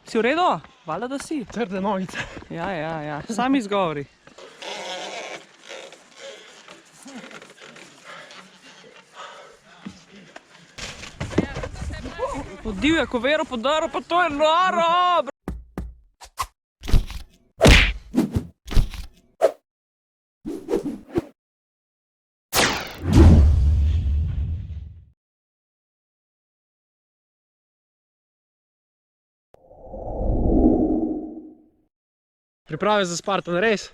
Si v redu? Valjda, da si. Trde nogice. Ja. Sami izgovori. Divja, ko Vero podaril, pa to je noro! Priprave za Spartan Race.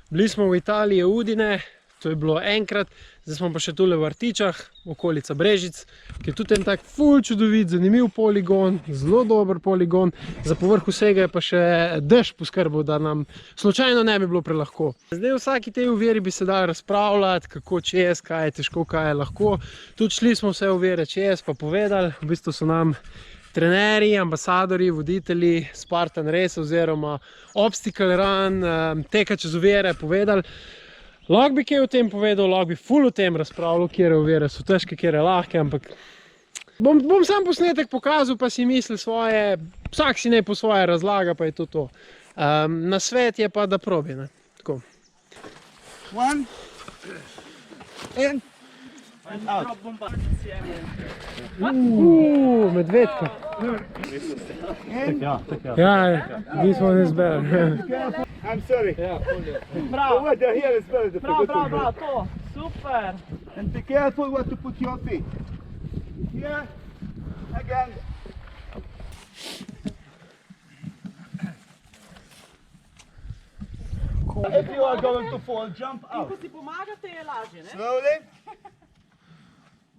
Bili smo v Italiji, Udine, to je bilo enkrat, zdaj smo pa še tule v Artičah, okolica Brežic, ki je tudi en tak ful čudovit, zanimiv poligon, zelo dober poligon. Za povrh vsega je pa še dež poskrbel, da nam slučajno ne bi bilo prelahko. Zdaj v vsaki tej oviri bi se dal razpravljati, kako čez, kaj je težko, kaj je lahko. Tudi šli smo vse ovire čez, pa povedali, v bistvu so nam trenerji, ambasadori, voditelji Spartan Race oziroma Obstacle Run, teka čez ovire povedali. Lahko bi kaj o tem povedal, lahko bi ful o tem razpravljal, kjere ovire so težke, kjere lahke, ampak bom sam posnetek pokazal, pa si misli svoje, vsak si ne po svoje razlaga, pa je to. Nasvet je pa, da probi, ne? Tako. One, in, and out. Medvedka. Ja, this one is better. I'm sorry. Bravo, The weather here is very difficult. bravo, to, super. And be careful where to put your feet. Here, again. If you are going to fall, jump out. Ko si pomagate, je lažje, ne? Slowly,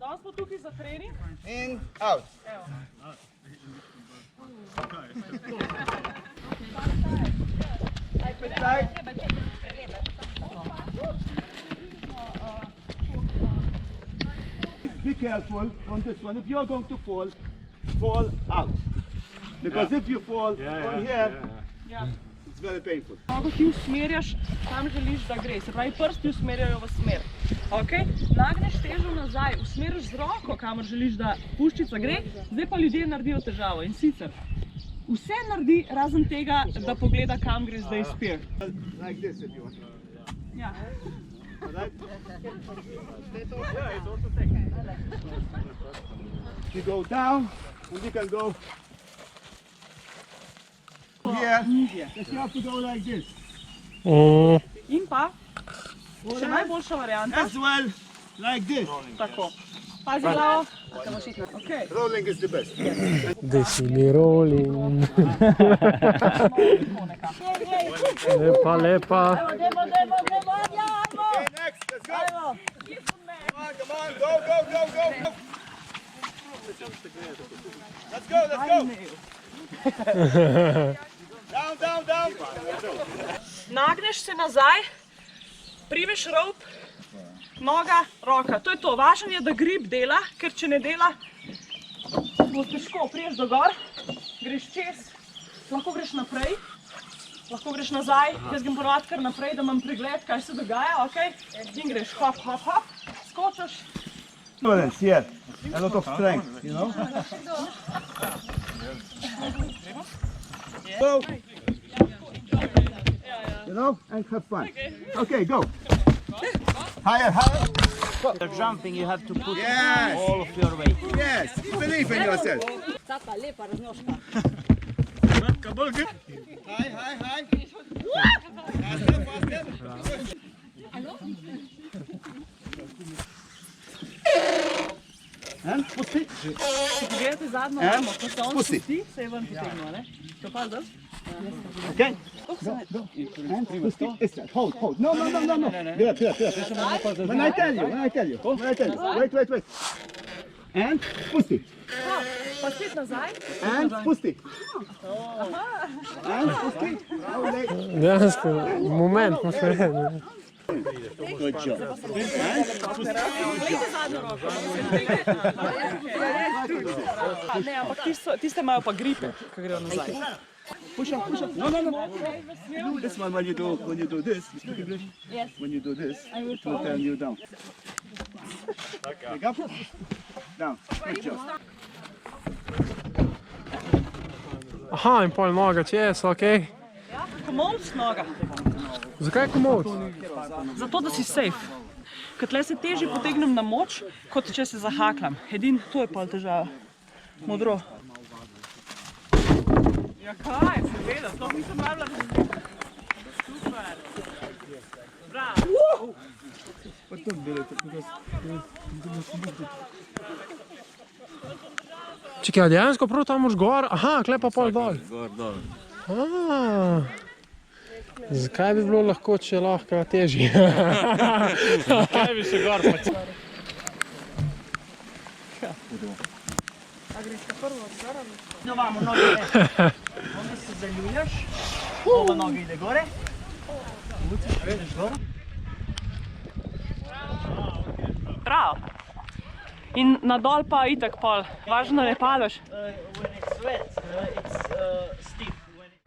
Danes smo tukaj za trening. in, out. Tight. Be careful on this one. If you're going to fall, fall out. Because if you fall on here, it's very painful. Nogo ti usmerjaš, kam želiš, da gre. Se pravi, prsti usmerjajo v smer. Okay? Nagneš težo nazaj, usmeriš z roko, kamor želiš, da puščica gre. Zdaj pa ljudje naredijo težavo. In sicer, vse naredi razen tega, da pogleda, kam gre zdaj spear. Like this if you want. Ja. Alright? You go down, and you can go here. Just you have to go like this. In pa, še najboljša varianta. As well, like this. Tako. Pazi glavo. Okay. Rolling is the best. Desili rolling. Lepa, lepa. Okay, next, let's go. Come on, go. Let's go. Down. Nagneš se nazaj, primeš rob, noga, roka. To je to. Važno je, da grip dela, ker če ne dela, bo težko. Priješ do gor, greš čez, lahko greš naprej, lahko greš nazaj. Jaz grem ponovati kar naprej, da imam pregled, kaj se dogaja, okay? In greš hop, skočaš. Balance, yeah. A lot of strength, you know? Go. You know, and have fun. Okay, go. Higher. You're jumping, you have to put Yes. all of your weight. Yes, believe in yourself. Taka lepa raznožka. High. Faster. And pusti. Če pogledate zadnjo ramo, ko se on Pusti. spusti, se je ven potegnil, ne? To pa zdaj? Okay. Go. And pusti. Hold. No. Good. When I tell you. Wait. And pusti. Pa spet nazaj. And pusti. And pusti. Dejansko, moment, moš reči. Good job. Poglejte zadnjo roko. Ne, ampak tiste imajo pa gripe, ko grejo nazaj. Push up. No. This one when you do this, you speak English? Yes. When you do this, it will turn you down. Pick up. Down. Good job. Aha, in pol noga čez, ok. Komolc noga. Zakaj komolc? Zato, da si safe. Ker tle se težje potegnem na moč, kot če se zahaklam. Edin, to je pol težava. Modro. Ja kaj, seveda, to nisem rabila razumeti. Super. Bravo. Čekaj, dejansko prav tam moš gor? Aha, klej pa pol dol. Gor, dol. Zakaj bi bilo lahko, če lahko težje? Zakaj bi še gor pač? Dovamo noge. Onda se zaljuljaš. Ova noga ide gore. Ideš gore. Bravo. In nadol pa itak pol. Važno, da ne padeš. When it's wet, it's stiff.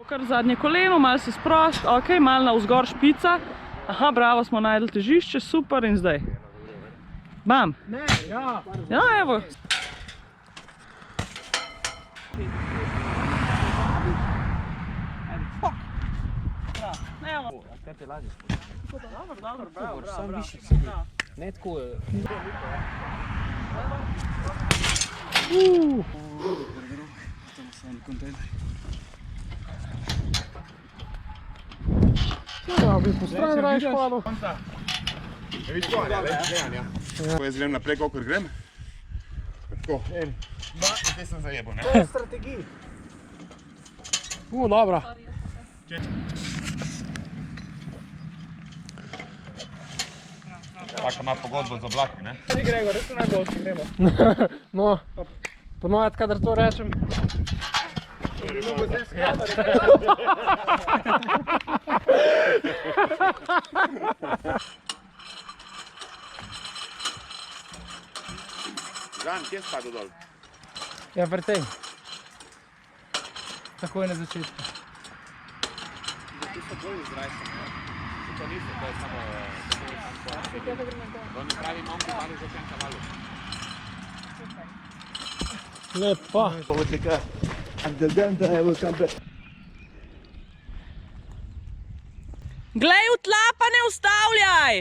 Kar zadnje koleno, malo se sprost, ok, malo navzgor špica. Aha, bravo, smo najdli težišče, super in zdaj. Bam. Ne, ja. Ja, evo. Evo. Dobro, dobro, bravo, bravo. Ne tako je. Ja, bi po strani raje špadal. Vidiš to, ne? Ko jaz grem naprej, kolikor grem. Tako. Zdaj sem zajebal, ne? To je strategija. Dobro. Taka ima pogodbo z oblaki, ne? Ti Gregor, res so najboljši, gremo. No, ponovati, kadar to rečem. Žan, kje si padel dol? Ja, pri tem. Takoj na začetku. Ti so bolj izrajšeni, ne? To niso, to je samo... Oni pravi momki pali že v tem kavalu. Lepa. Glej, v tla pa ne ustavljaj!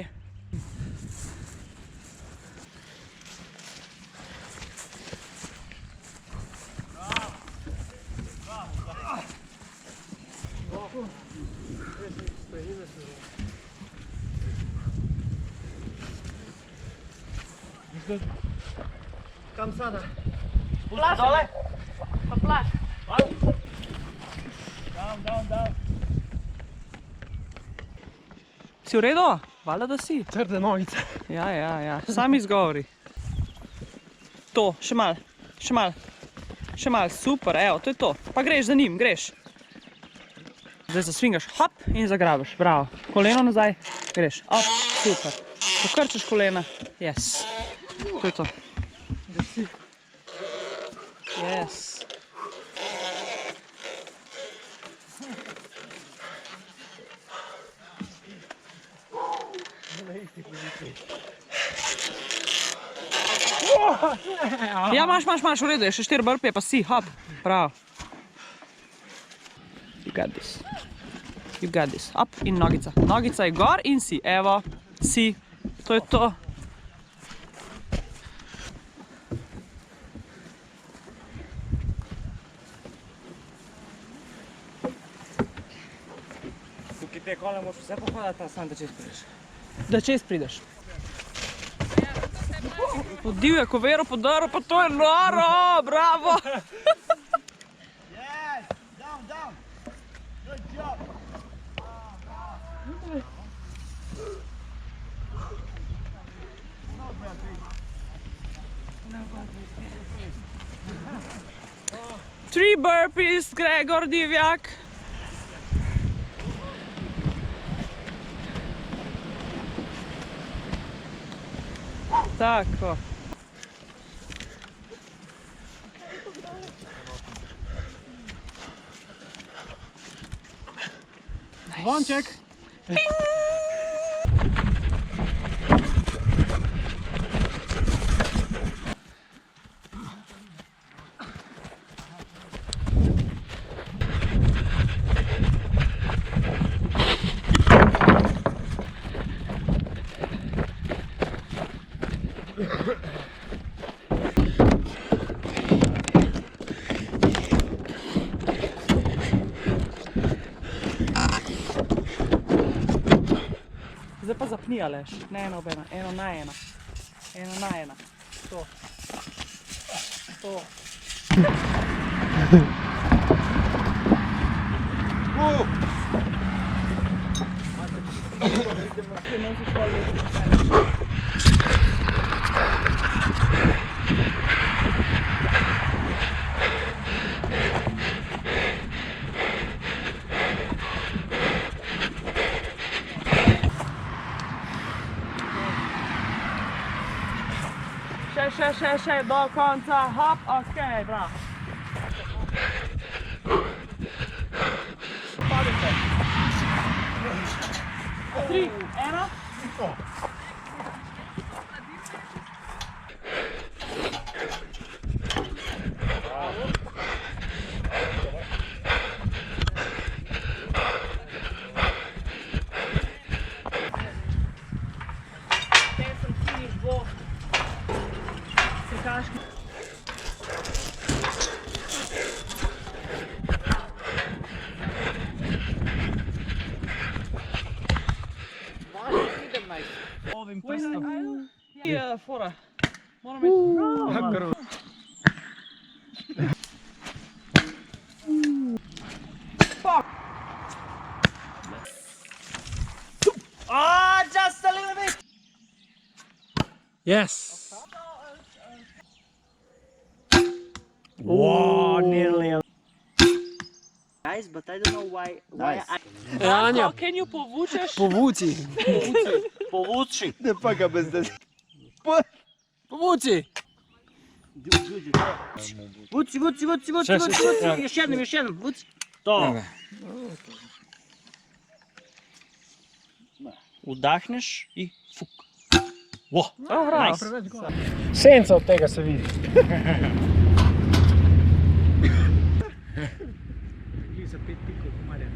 Kam sada? Spusti dole. Pa plaš. Down. Si v redu? Valjda, da si. Trde nogice. Ja. Sam izgovori. To, še mal. Še mal, super, evo, to je to. Pa greš za njim, greš. Zdaj zasvingaš, hop, in zagrabiš, bravo. Koleno nazaj, greš, op, super. Pokrčeš kolena, yes. To je to. Yes. Ja, imaš, v redu je, še 4 burpije, pa si, hop, bravo. You got this, up in nogica. Nogica je gor in si, evo, si, to je to. Tukaj te kole moraš vse pohodati, samo da čez prideš. Da čez prideš. Pod divjako vero podaril, pa to je noro, bravo! Yes! Down! Good job! Three burpees, Gregor Divjak. Tako. Zvonček. zapni, Aleš. Ne ena ob ena, eno na ena. Eno na ena. To. To. Še, do konca, hop, okej, bravo. Padite. 3, 1. Ovim prstom. Je fora. Moram iti. Fuck. Oh, just a little bit. Yes! Whoa, nearly. Guys, but I don't know why I Anja, Can you povučeš? povuci! povuči. Ne pa ga bez des. Povuci! Vuci. Ja. Još jednom, vuci. To. Udahneš i fuk. Wow, nice. Senca od tega se vidi. Za 5 pikov, Marjan.